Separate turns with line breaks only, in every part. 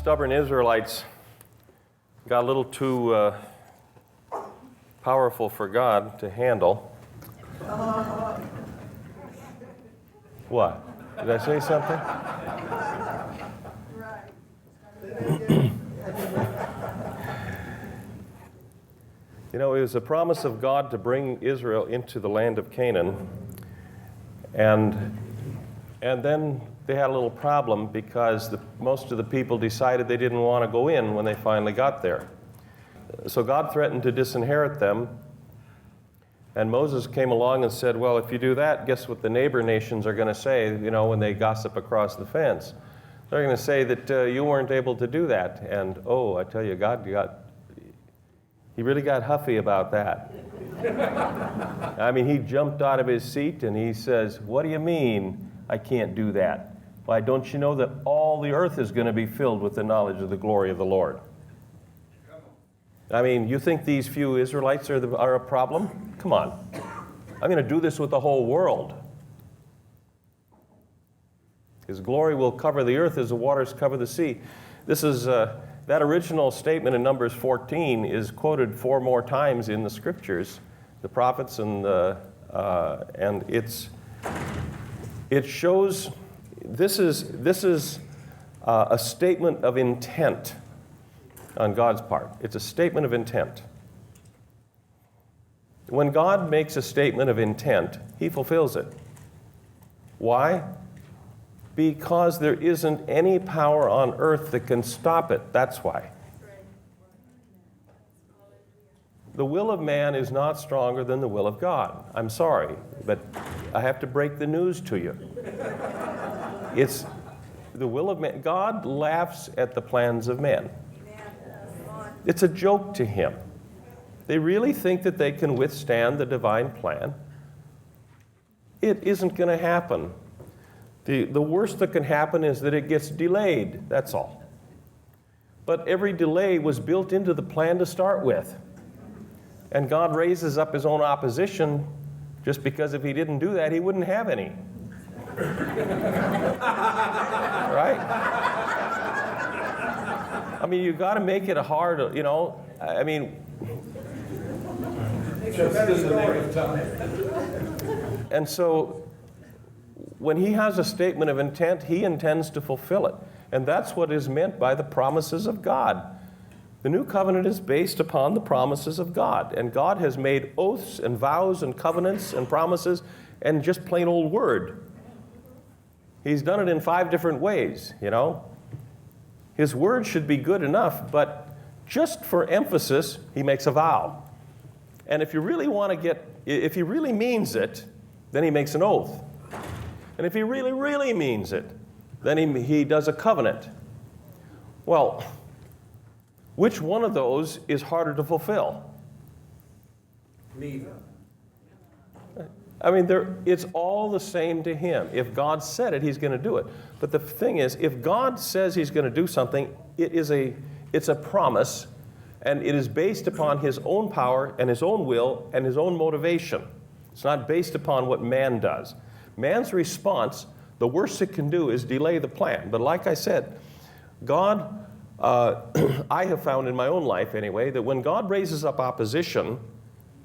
stubborn Israelites got a little too powerful for God to handle. What? Did I say something? You know, it was a promise of God to bring Israel into the land of Canaan. And then they had a little problem because most of the people decided they didn't want to go in when they finally got there. So God threatened to disinherit them. And Moses came along and said, well, if you do that, guess what the neighbor nations are going to say, you know, when they gossip across the fence? They're going to say that you weren't able to do that. And, I tell you, he really got huffy about that. I mean, he jumped out of his seat and he says, what do you mean I can't do that? Why, don't you know that all the earth is going to be filled with the knowledge of the glory of the Lord? I mean, you think these few Israelites are a problem? Come on. I'm going to do this with the whole world. His glory will cover the earth as the waters cover the sea. This is that original statement in Numbers 14 is quoted 4 more times in the scriptures, the prophets, and it shows this is a statement of intent on God's part. It's a statement of intent. When God makes a statement of intent, He fulfills it. Why? Because there isn't any power on earth that can stop it. That's why. The will of man is not stronger than the will of God. I'm sorry, but I have to break the news to you. It's the will of man. God laughs at the plans of men. It's a joke to Him. They really think that they can withstand the divine plan. It isn't going to happen. The worst that can happen is that it gets delayed, that's all. But every delay was built into the plan to start with. And God raises up His own opposition just because if He didn't do that, He wouldn't have any. Right? I mean, you've got to make it a hard, you know, I mean. And so, when He has a statement of intent, He intends to fulfill it. And that's what is meant by the promises of God. The new covenant is based upon the promises of God. And God has made oaths and vows and covenants and promises and just plain old word. He's done it in 5 different ways, you know. His word should be good enough, but just for emphasis, He makes a vow. And if you really want to if He really means it, then He makes an oath. And if He really, really means it, then he does a covenant. Well, which one of those is harder to fulfill?
Neither.
I mean, it's all the same to Him. If God said it, He's going to do it. But the thing is, if God says He's going to do something, it's a promise, and it is based upon His own power and His own will and His own motivation. It's not based upon what man does. Man's response, the worst it can do is delay the plan. But like I said, God, I have found in my own life anyway, that when God raises up opposition,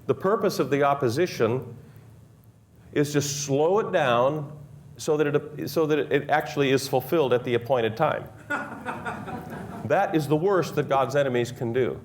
the purpose of the opposition is to slow it down so that it actually is fulfilled at the appointed time. That is the worst that God's enemies can do.